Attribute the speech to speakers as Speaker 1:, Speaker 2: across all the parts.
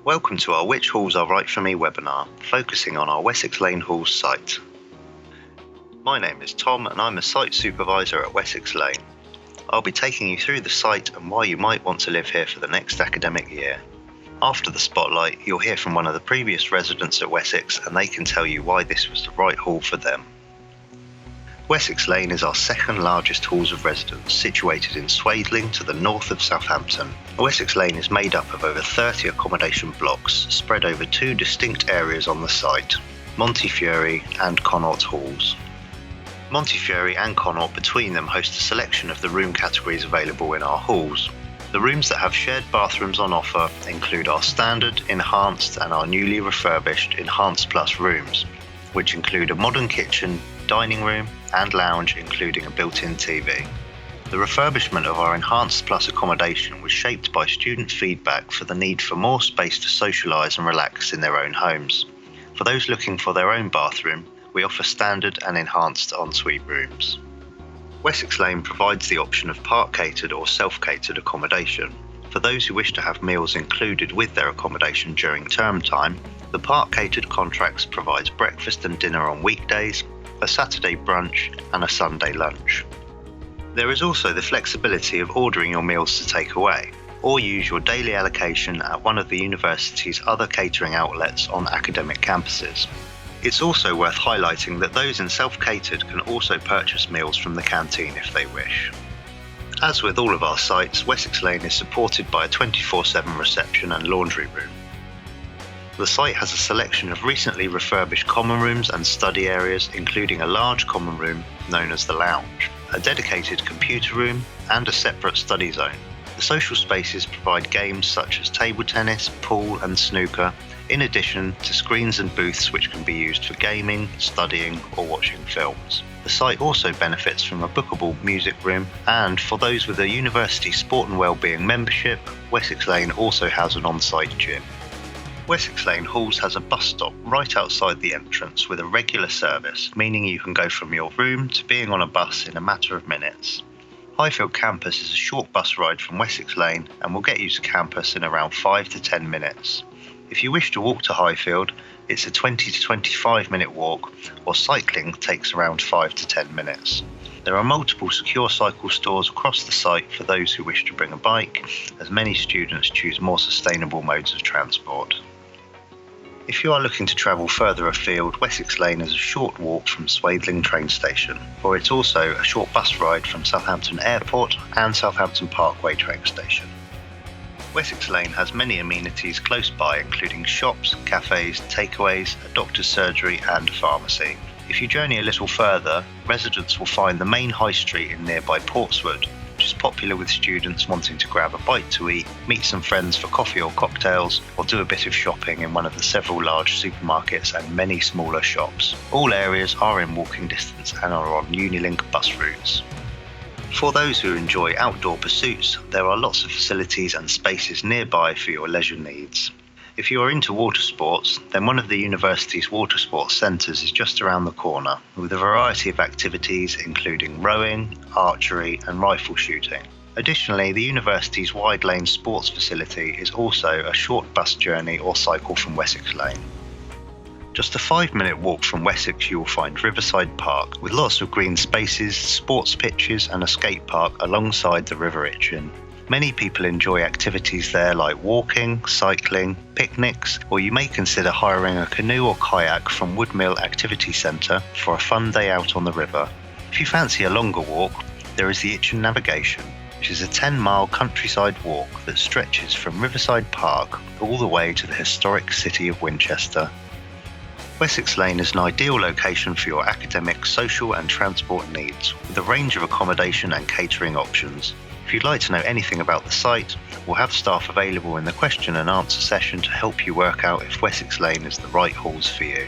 Speaker 1: Welcome to our Which Halls Are Right For Me webinar, focusing on our Wessex Lane Halls site. My name is Tom and I'm a site supervisor at Wessex Lane. I'll be taking you through the site and why you might want to live here for the next academic year. After the spotlight, you'll hear from one of the previous residents at Wessex and they can tell you why this was the right hall for them. Wessex Lane is our second largest halls of residence, situated in Swaithling to the north of Southampton. Wessex Lane is made up of over 30 accommodation blocks spread over two distinct areas on the site, Montefiore and Connaught Halls. Montefiore and Connaught between them host a selection of the room categories available in our halls. The rooms that have shared bathrooms on offer include our standard, enhanced and our newly refurbished Enhanced Plus rooms, which include a modern kitchen, dining room and lounge including a built-in TV. The refurbishment of our Enhanced Plus accommodation was shaped by student feedback for the need for more space to socialise and relax in their own homes. For those looking for their own bathroom, we offer standard and enhanced ensuite rooms. Wessex Lane provides the option of park-catered or self-catered accommodation. For those who wish to have meals included with their accommodation during term time, the park-catered contracts provides breakfast and dinner on weekdays, a Saturday brunch and a Sunday lunch. There is also the flexibility of ordering your meals to take away, or use your daily allocation at one of the university's other catering outlets on academic campuses. It's also worth highlighting that those in self-catered can also purchase meals from the canteen if they wish. As with all of our sites, Wessex Lane is supported by a 24/7 reception and laundry room. The site has a selection of recently refurbished common rooms and study areas, including a large common room known as the lounge, a dedicated computer room and a separate study zone. The social spaces provide games such as table tennis, pool and snooker, in addition to screens and booths which can be used for gaming, studying or watching films. The site also benefits from a bookable music room, and for those with a university sport and wellbeing membership, Wessex Lane also has an on-site gym. Wessex Lane Halls has a bus stop right outside the entrance with a regular service, meaning you can go from your room to being on a bus in a matter of minutes. Highfield campus is a short bus ride from Wessex Lane and will get you to campus in around 5 to 10 minutes. If you wish to walk to Highfield, it's a 20 to 25 minute walk, or cycling takes around 5 to 10 minutes. There are multiple secure cycle stores across the site for those who wish to bring a bike, as many students choose more sustainable modes of transport. If you are looking to travel further afield, Wessex Lane is a short walk from Swaithling train station, or it's also a short bus ride from Southampton Airport and Southampton Parkway train station. Wessex Lane has many amenities close by, including shops, cafes, takeaways, a doctor's surgery and a pharmacy. If you journey a little further, residents will find the main high street in nearby Portswood, which is popular with students wanting to grab a bite to eat, meet some friends for coffee or cocktails, or do a bit of shopping in one of the several large supermarkets and many smaller shops. All areas are in walking distance and are on Unilink bus routes. For those who enjoy outdoor pursuits, there are lots of facilities and spaces nearby for your leisure needs. If you are into water sports, then one of the university's water sports centres is just around the corner, with a variety of activities including rowing, archery and rifle shooting. Additionally, the university's wide lane sports facility is also a short bus journey or cycle from Wessex Lane. Just a 5-minute walk from Wessex you will find Riverside Park, with lots of green spaces, sports pitches and a skate park alongside the River Itchen. Many people enjoy activities there like walking, cycling, picnics, or you may consider hiring a canoe or kayak from Woodmill Activity Centre for a fun day out on the river. If you fancy a longer walk, there is the Itchen Navigation, which is a 10-mile countryside walk that stretches from Riverside Park all the way to the historic city of Winchester. Wessex Lane is an ideal location for your academic, social and transport needs, with a range of accommodation and catering options. If you'd like to know anything about the site, we'll have staff available in the question and answer session to help you work out if Wessex Lane is the right halls for you.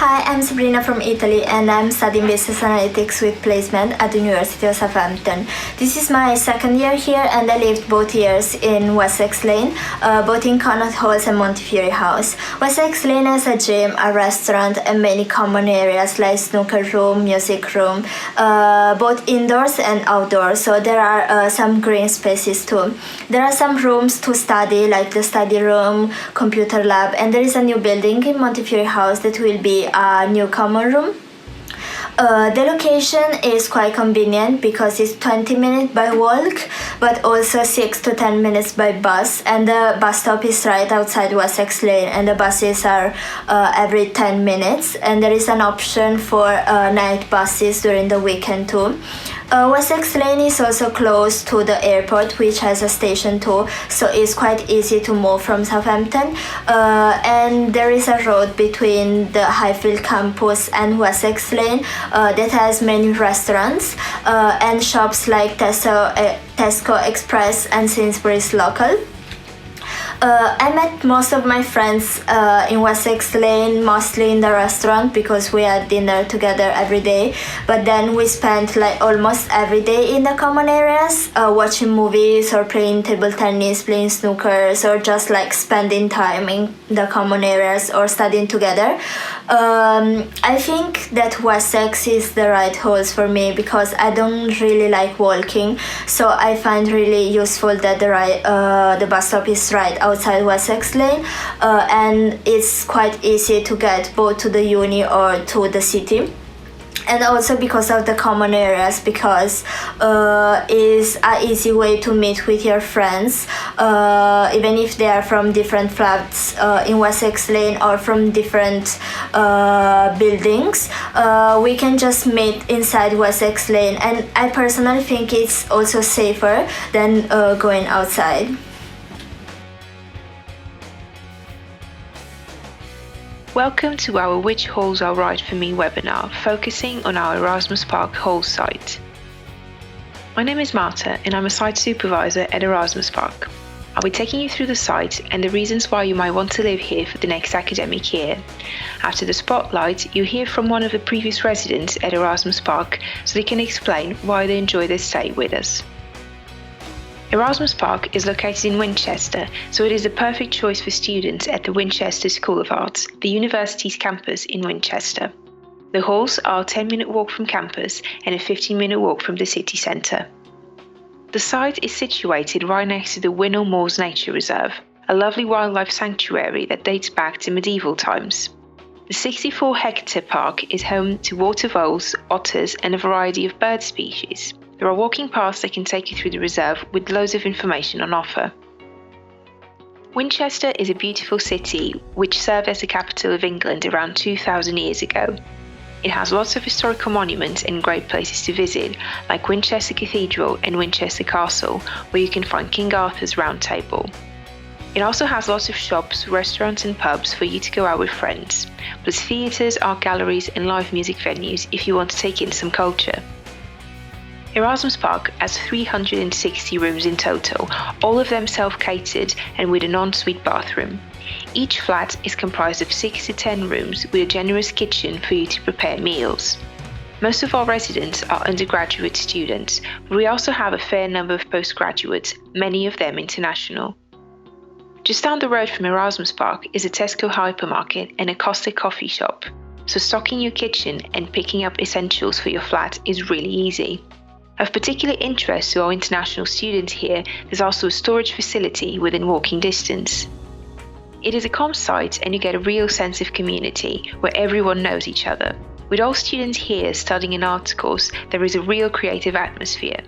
Speaker 2: Hi, I'm Sabrina from Italy and I'm studying Business Analytics with Placement at the University of Southampton. This is my second year here and I lived both years in Wessex Lane, both in Connaught Halls and Montefiore House. Wessex Lane has a gym, a restaurant and many common areas like snooker room, music room, both indoors and outdoors, so there are some green spaces too. There are some rooms to study like the study room, computer lab, and there is a new building in Montefiore House that will be a new common room. The location is quite convenient because it's 20 minutes by walk, but also 6 to 10 minutes by bus, and the bus stop is right outside Wessex Lane, and the buses are every 10 minutes, and there is an option for night buses during the weekend too. Wessex Lane is also close to the airport, which has a station too, so it's quite easy to move from Southampton. And there is a road between the Highfield campus and Wessex Lane that has many restaurants and shops like Tesco Express and Sainsbury's Local. I met most of my friends in Wessex Lane, mostly in the restaurant because we had dinner together every day. But then we spent like almost every day in the common areas, watching movies or playing table tennis, playing snookers, or just like spending time in the common areas or studying together. I think that Wessex is the right halls for me because I don't really like walking, so I find really useful that the bus stop is right outside Wessex Lane, and it's quite easy to get both to the uni or to the city. And also because of the common areas, because is an easy way to meet with your friends, even if they are from different flats in Wessex Lane or from different buildings. We can just meet inside Wessex Lane, and I personally think it's also safer than going outside.
Speaker 3: Welcome to our Which Halls Are Right For Me webinar, focusing on our Erasmus Park Halls site. My name is Marta and I'm a site supervisor at Erasmus Park. I'll be taking you through the site and the reasons why you might want to live here for the next academic year. After the spotlight, you'll hear from one of the previous residents at Erasmus Park so they can explain why they enjoy their stay with us. Erasmus Park is located in Winchester, so it is the perfect choice for students at the Winchester School of Arts, the university's campus in Winchester. The halls are a 10-minute walk from campus and a 15-minute walk from the city centre. The site is situated right next to the Winnell Moors Nature Reserve, a lovely wildlife sanctuary that dates back to medieval times. The 64-hectare park is home to water voles, otters and a variety of bird species. There are walking paths that can take you through the reserve with loads of information on offer. Winchester is a beautiful city which served as the capital of England around 2,000 years ago. It has lots of historical monuments and great places to visit, like Winchester Cathedral and Winchester Castle, where you can find King Arthur's Round Table. It also has lots of shops, restaurants and pubs for you to go out with friends, plus theatres, art galleries and live music venues if you want to take in some culture. Erasmus Park has 360 rooms in total, all of them self-catered and with an ensuite bathroom. Each flat is comprised of 6 to 10 rooms with a generous kitchen for you to prepare meals. Most of our residents are undergraduate students, but we also have a fair number of postgraduates, many of them international. Just down the road from Erasmus Park is a Tesco hypermarket and a Costa coffee shop, so stocking your kitchen and picking up essentials for your flat is really easy. Of particular interest to our international students here, there's also a storage facility within walking distance. It is a calm site and you get a real sense of community where everyone knows each other. With all students here studying an arts course, there is a real creative atmosphere.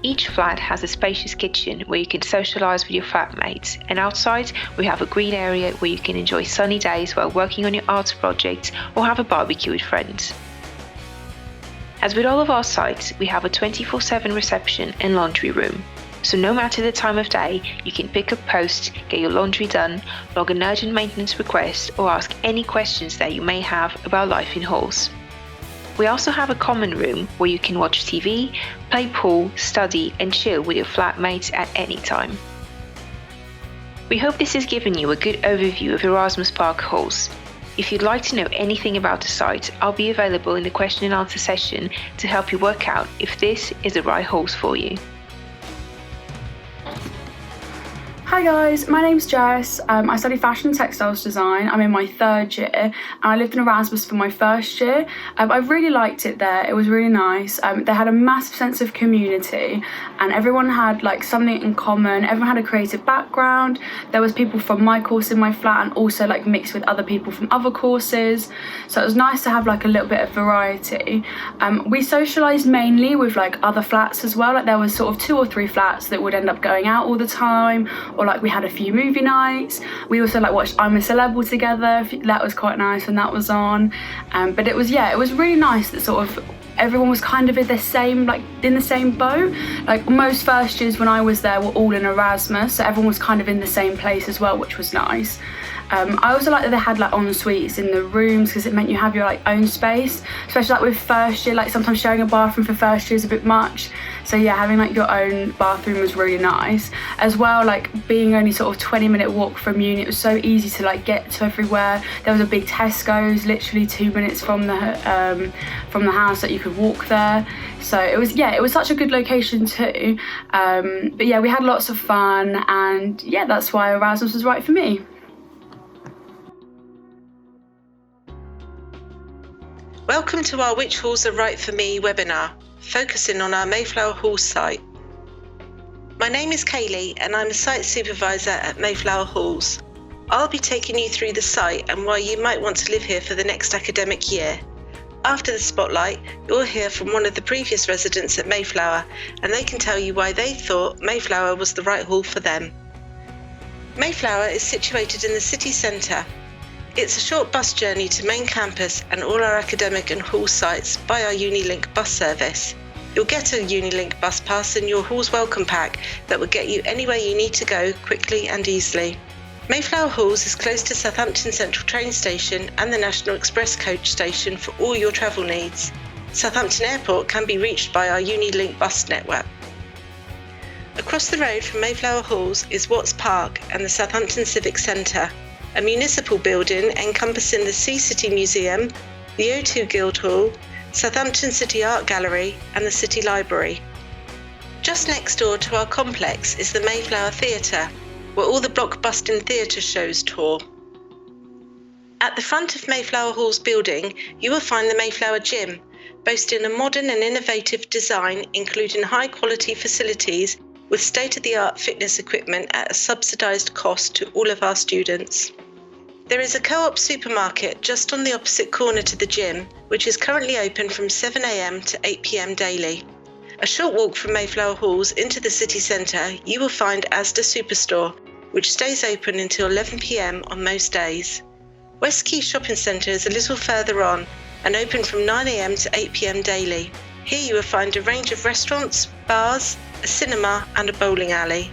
Speaker 3: Each flat has a spacious kitchen where you can socialise with your flatmates, and outside we have a green area where you can enjoy sunny days while working on your arts projects or have a barbecue with friends. As with all of our sites, we have a 24/7 reception and laundry room. So no matter the time of day, you can pick up post, get your laundry done, log an urgent maintenance request, or ask any questions that you may have about life in halls. We also have a common room where you can watch TV, play pool, study, and chill with your flatmates at any time. We hope this has given you a good overview of Erasmus Park halls. If you'd like to know anything about the site, I'll be available in the question and answer session to help you work out if this is the right horse for you.
Speaker 4: Hi guys, my name's Jess. I study fashion and textiles design. I'm in my 3rd year and I lived in Erasmus for my 1st year. I really liked it there. It was really nice. They had a massive sense of community and everyone had like something in common. Everyone had a creative background. There was people from my course in my flat and also like mixed with other people from other courses. So it was nice to have like a little bit of variety. We socialised mainly with like other flats as well. Like there was sort of 2 or 3 flats that would end up going out all the time, or like we had a few movie nights. We also like watched I'm a Celeb all together. That was quite nice when that was on. But it was really nice that sort of everyone was kind of in the same boat. Like most first years when I was there were all in Erasmus, so everyone was kind of in the same place as well, which was nice. I also like that they had like en-suites in the rooms because it meant you have your like own space, especially like with first year, like sometimes sharing a bathroom for first year is a bit much. So yeah, having like your own bathroom was really nice. As well, like being only sort of 20-minute walk from uni, it was so easy to like get to everywhere. There was a big Tesco's literally 2 minutes from the house that you could walk there. So it was such a good location too. But yeah, we had lots of fun and yeah, that's why Erasmus was right for me.
Speaker 5: Welcome to our Which Halls Are Right For Me webinar, focusing on our Mayflower Hall site. My name is Kaylee and I'm a site supervisor at Mayflower Halls. I'll be taking you through the site and why you might want to live here for the next academic year. After the spotlight, you'll hear from one of the previous residents at Mayflower and they can tell you why they thought Mayflower was the right hall for them. Mayflower is situated in the city centre. It's a short bus journey to main campus and all our academic and hall sites by our Unilink bus service. You'll get a Unilink bus pass in your hall's welcome pack that will get you anywhere you need to go quickly and easily. Mayflower Halls is close to Southampton Central train station and the National Express coach station for all your travel needs. Southampton Airport can be reached by our Unilink bus network. Across the road from Mayflower Halls is Watts Park and the Southampton Civic Centre, a municipal building encompassing the Sea City Museum, the O2 Guildhall, Southampton City Art Gallery and the City Library. Just next door to our complex is the Mayflower Theatre, where all the blockbusting theatre shows tour. At the front of Mayflower Hall's building, you will find the Mayflower Gym, boasting a modern and innovative design including high-quality facilities with state-of-the-art fitness equipment at a subsidised cost to all of our students. There is a co-op supermarket just on the opposite corner to the gym, which is currently open from 7 a.m. to 8 p.m. daily. A short walk from Mayflower Halls into the city centre, you will find Asda Superstore, which stays open until 11 p.m. on most days. West Quay Shopping Centre is a little further on and open from 9 a.m. to 8 p.m. daily. Here you will find a range of restaurants, bars, a cinema and a bowling alley.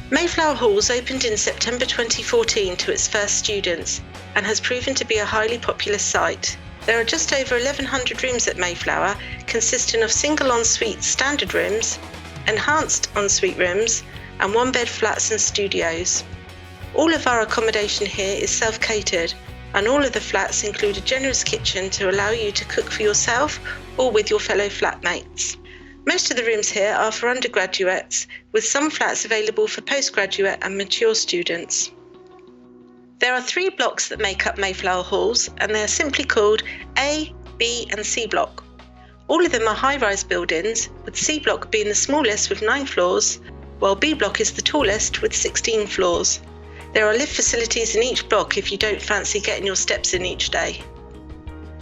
Speaker 5: Mayflower Halls opened in September 2014 to its first students and has proven to be a highly popular site. There are just over 1,100 rooms at Mayflower, consisting of single ensuite standard rooms, enhanced ensuite rooms, and one-bed flats and studios. All of our accommodation here is self-catered, and all of the flats include a generous kitchen to allow you to cook for yourself or with your fellow flatmates. Most of the rooms here are for undergraduates, with some flats available for postgraduate and mature students. There are 3 blocks that make up Mayflower Halls, and they are simply called A, B and C block. All of them are high-rise buildings, with C block being the smallest with 9 floors, while B block is the tallest with 16 floors. There are lift facilities in each block if you don't fancy getting your steps in each day.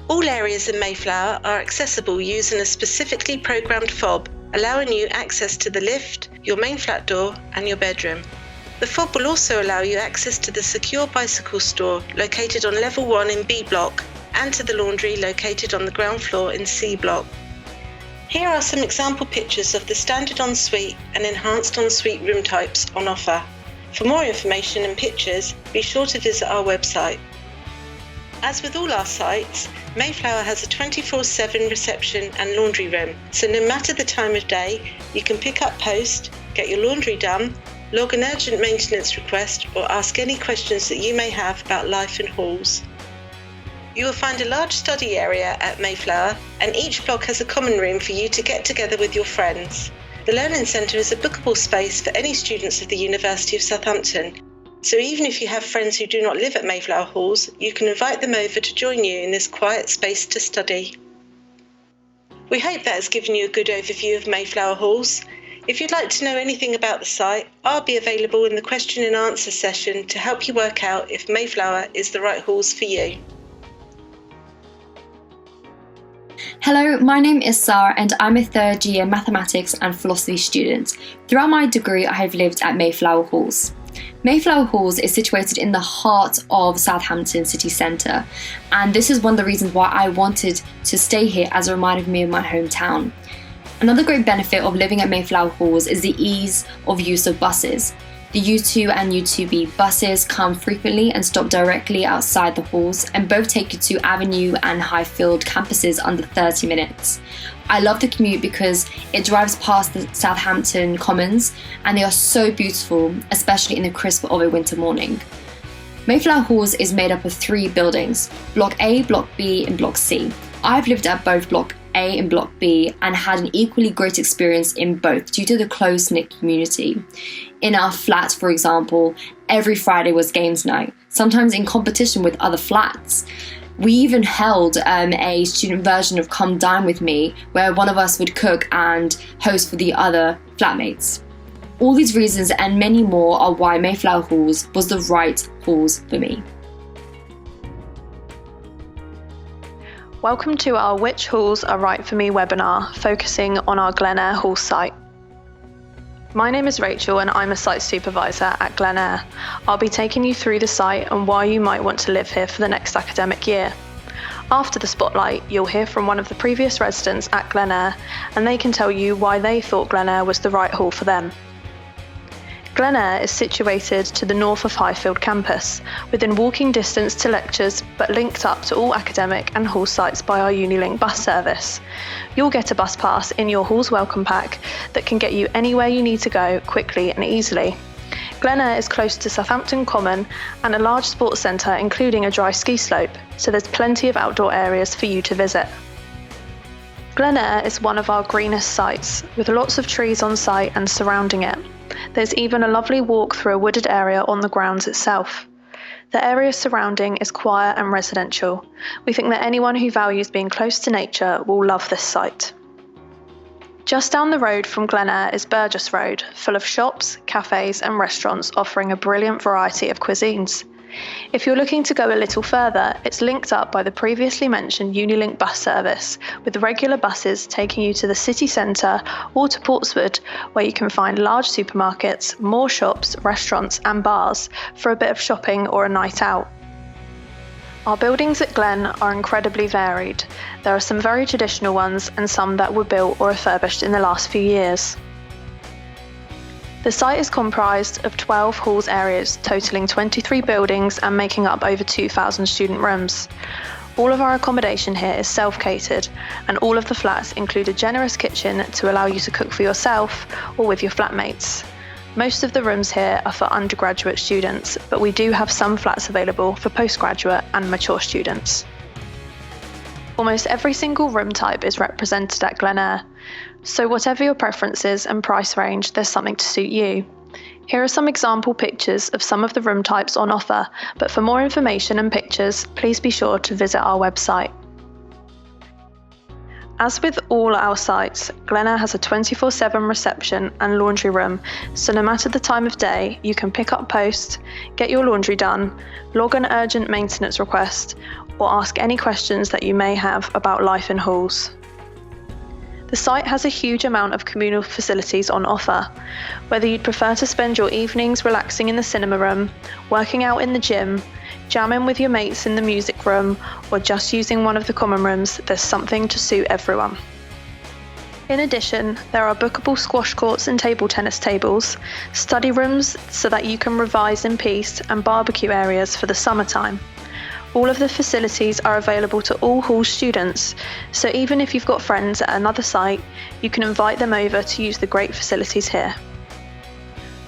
Speaker 5: All areas in Mayflower are accessible using a specifically programmed fob, allowing you access to the lift, your main flat door and your bedroom. The fob will also allow you access to the secure bicycle store located on level 1 in B block and to the laundry located on the ground floor in C block. Here are some example pictures of the standard ensuite and enhanced ensuite room types on offer. For more information and pictures, be sure to visit our website. As with all our sites, Mayflower has a 24/7 reception and laundry room, so no matter the time of day, you can pick up post, get your laundry done, log an urgent maintenance request, or ask any questions that you may have about life in halls. You will find a large study area at Mayflower, and each block has a common room for you to get together with your friends. The Learning Centre is a bookable space for any students of the University of Southampton, so even if you have friends who do not live at Mayflower Halls, you can invite them over to join you in this quiet space to study. We hope that has given you a good overview of Mayflower Halls. If you'd like to know anything about the site, I'll be available in the question and answer session to help you work out if Mayflower is the right halls for you.
Speaker 6: Hello, my name is Sarah and I'm a third year mathematics and philosophy student. Throughout my degree, I have lived at Mayflower Halls. Mayflower Halls is situated in the heart of Southampton city centre, and this is one of the reasons why I wanted to stay here, as a reminder of me of my hometown. Another great benefit of living at Mayflower Halls is the ease of use of buses. The U2 and U2B buses come frequently and stop directly outside the halls, and both take you to Avenue and Highfield campuses under 30 minutes. I love the commute because it drives past the Southampton Commons, and they are so beautiful, especially in the crisp of a winter morning. Mayflower Halls is made up of 3 buildings, Block A, Block B and Block C. I've lived at both Block A and Block B and had an equally great experience in both due to the close-knit community. In our flat, for example, every Friday was games night, sometimes in competition with other flats. We even held a student version of Come Dine With Me, where one of us would cook and host for the other flatmates. All these reasons and many more are why Mayflower Halls was the right halls for me.
Speaker 7: Welcome to our Which Halls Are Right For Me webinar, focusing on our Glen Air Hall site. My name is Rachel and I'm a site supervisor at Glen Air. I'll be taking you through the site and why you might want to live here for the next academic year. After the spotlight, you'll hear from one of the previous residents at Glen Air, and they can tell you why they thought Glen Air was the right hall for them. Glen Air is situated to the north of Highfield campus, within walking distance to lectures, but linked up to all academic and hall sites by our Unilink bus service. You'll get a bus pass in your hall's welcome pack that can get you anywhere you need to go quickly and easily. Glen Air is close to Southampton Common and a large sports centre, including a dry ski slope, so there's plenty of outdoor areas for you to visit. Glen Air is one of our greenest sites, with lots of trees on site and surrounding it. There's even a lovely walk through a wooded area on the grounds itself. The area surrounding is quiet and residential. We think that anyone who values being close to nature will love this site. Just down the road from Glen Air is Burgess Road, full of shops, cafes and restaurants offering a brilliant variety of cuisines. If you're looking to go a little further, it's linked up by the previously mentioned Unilink bus service, with regular buses taking you to the city centre or to Portswood, where you can find large supermarkets, more shops, restaurants and bars for a bit of shopping or a night out. Our buildings at Glen are incredibly varied. There are some very traditional ones and some that were built or refurbished in the last few years. The site is comprised of 12 halls areas, totalling 23 buildings and making up over 2,000 student rooms. All of our accommodation here is self-catered, and all of the flats include a generous kitchen to allow you to cook for yourself or with your flatmates. Most of the rooms here are for undergraduate students, but we do have some flats available for postgraduate and mature students. Almost every single room type is represented at Glen Air, so whatever your preferences and price range, there's something to suit you. Here are some example pictures of some of the room types on offer, but for more information and pictures, please be sure to visit our website. As with all our sites, Glen Air has a 24/7 reception and laundry room, so no matter the time of day, you can pick up post, get your laundry done, log an urgent maintenance request, or ask any questions that you may have about life in halls. The site has a huge amount of communal facilities on offer. Whether you'd prefer to spend your evenings relaxing in the cinema room, working out in the gym, jamming with your mates in the music room, or just using one of the common rooms, there's something to suit everyone. In addition, there are bookable squash courts and table tennis tables, study rooms so that you can revise in peace, and barbecue areas for the summertime. All of the facilities are available to all hall students, so even if you've got friends at another site, you can invite them over to use the great facilities here.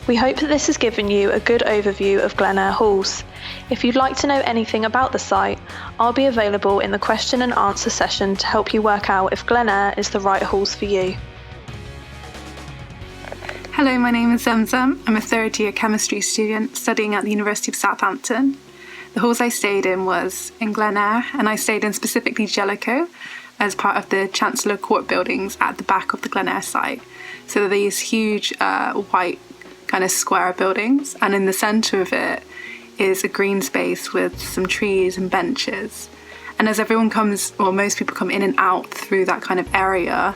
Speaker 7: We hope that this has given you a good overview of Glen Air Halls. If you'd like to know anything about the site, I'll be available in the question and answer session to help you work out if Glen Air is the right halls for you.
Speaker 8: Hello, my name is Zamzam. I'm a third year chemistry student studying at the University of Southampton. The halls I stayed in was in Glen Air, and I stayed in specifically Jellicoe as part of the Chancellor Court buildings at the back of the Glen Air site. So they're these huge white kind of square buildings, and in the centre of it is a green space with some trees and benches. And as everyone comes, or most people come in and out through that kind of area,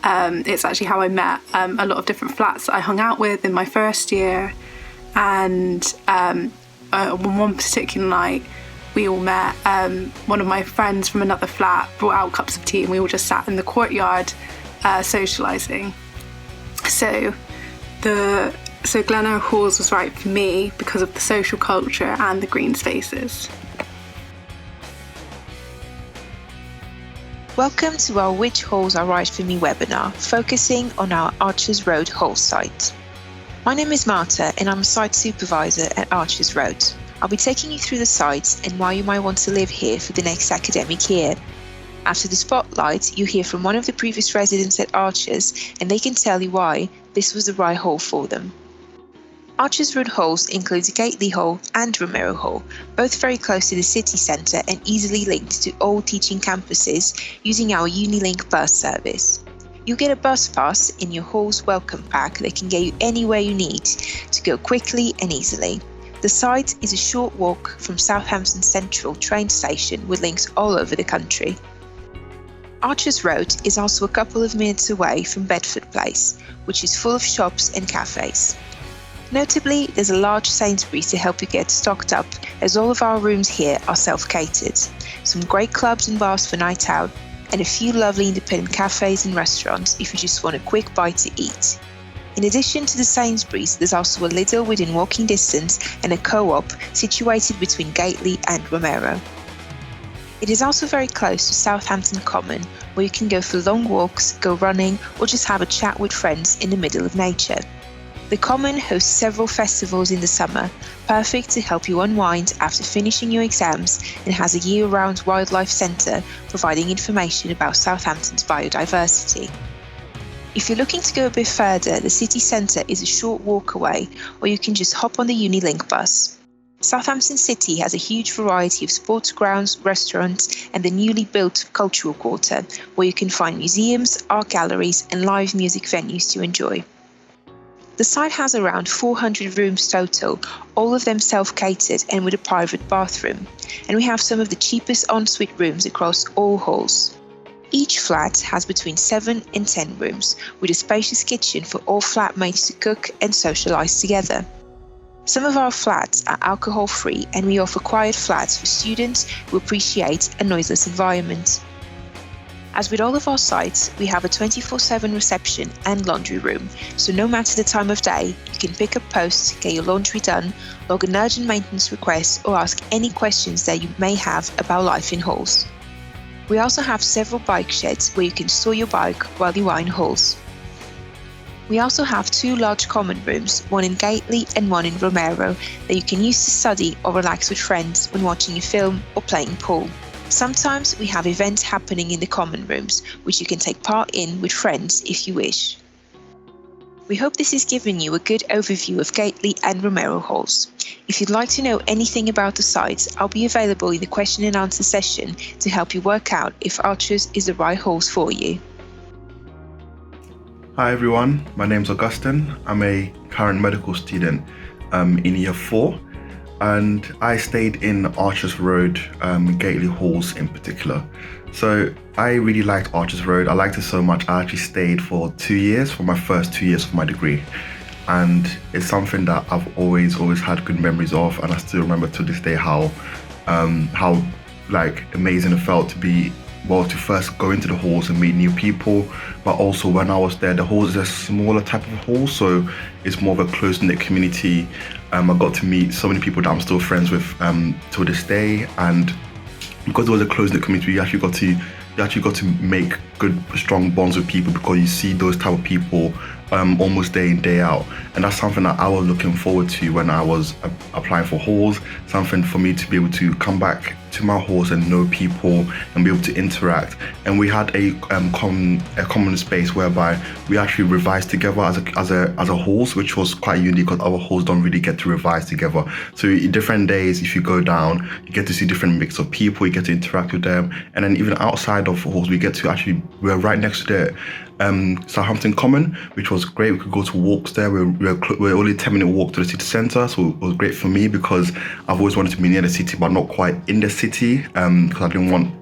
Speaker 8: it's actually how I met a lot of different flats that I hung out with in my first year. And one particular night we all met. One of my friends from another flat brought out cups of tea and we all just sat in the courtyard socialising. So Glen Air Halls was right for me because of the social culture and the green spaces.
Speaker 3: Welcome to our Which Halls Are Right For Me webinar, focusing on our Archers Road Hall site. My name is Marta and I'm a site supervisor at Archers Road. I'll be taking you through the site and why you might want to live here for the next academic year. After the spotlight, you'll hear from one of the previous residents at Archers and they can tell you why this was the right hall for them. Archers Road Halls includes Gately Hall and Romero Hall, both very close to the city centre and easily linked to all teaching campuses using our Unilink bus service. You'll get a bus pass in your hall's welcome pack that can get you anywhere you need to go quickly and easily. The site is a short walk from Southampton Central train station with links all over the country. Archers Road is also a couple of minutes away from Bedford Place, which is full of shops and cafes. Notably, there's a large Sainsbury's to help you get stocked up, as all of our rooms here are self-catered. Some great clubs and bars for night out, and a few lovely independent cafes and restaurants if you just want a quick bite to eat. In addition to the Sainsbury's, there's also a Lidl within walking distance and a co-op situated between Gately and Romero. It is also very close to Southampton Common, where you can go for long walks, go running, or just have a chat with friends in the middle of nature. The Common hosts several festivals in the summer, perfect to help you unwind after finishing your exams, and has a year-round wildlife centre providing information about Southampton's biodiversity. If you're looking to go a bit further, the city centre is a short walk away, or you can just hop on the Unilink bus. Southampton City has a huge variety of sports grounds, restaurants, and the newly built cultural quarter, where you can find museums, art galleries, and live music venues to enjoy. The site has around 400 rooms total, all of them self-catered and with a private bathroom, and we have some of the cheapest ensuite rooms across all halls. Each flat has between 7 and 10 rooms, with a spacious kitchen for all flatmates to cook and socialise together. Some of our flats are alcohol-free, and we offer quiet flats for students who appreciate a noiseless environment. As with all of our sites, we have a 24/7 reception and laundry room, so no matter the time of day, you can pick up posts, get your laundry done, log an urgent maintenance request, or ask any questions that you may have about life in halls. We also have several bike sheds where you can store your bike while you are in halls. We also have 2 large common rooms, one in Gately and one in Romero, that you can use to study or relax with friends when watching a film or playing pool. Sometimes we have events happening in the common rooms, which you can take part in with friends if you wish. We hope this has given you a good overview of Gately and Romero halls. If you'd like to know anything about the sites, I'll be available in the question and answer session to help you work out if Archers is the right halls for you.
Speaker 9: Hi everyone, my name's Augustine. I'm a current medical student in year 4. And I stayed in Archers Road, Gately Halls in particular. So I really liked Archers Road. I liked it so much, I actually stayed for 2 years, for my first 2 years of my degree. And it's something that I've always had good memories of, and I still remember to this day how amazing it felt to first go into the halls and meet new people, but also when I was there, the halls is a smaller type of hall, so it's more of a close-knit community. I got to meet so many people that I'm still friends with to this day, and because it was a close-knit community, you actually got to make good, strong bonds with people, because you see those type of people almost day in, day out. And that's something that I was looking forward to when I was applying for halls, something for me to be able to come back to my halls and know people and be able to interact. And we had a common space whereby we actually revised together as a halls, which was quite unique because other halls don't really get to revise together. So different days, if you go down, you get to see different mix of people, you get to interact with them. And then even outside of halls, we're right next to the Southampton Common, which was great. We could go to walks there. We're only a 10-minute walk to the city centre, so it was great for me because I've always wanted to be near the city, but not quite in the city, because I didn't want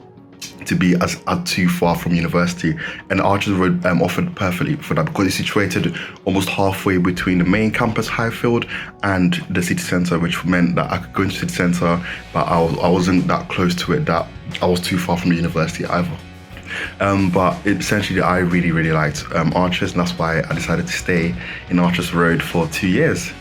Speaker 9: to be as too far from university. And Archers Road offered perfectly for that because it's situated almost halfway between the main campus, Highfield, and the city centre, which meant that I could go into the city centre, but I wasn't that close to it that I was too far from the university either. But essentially, I really liked Archers, and that's why I decided to stay in Archers Road for 2 years.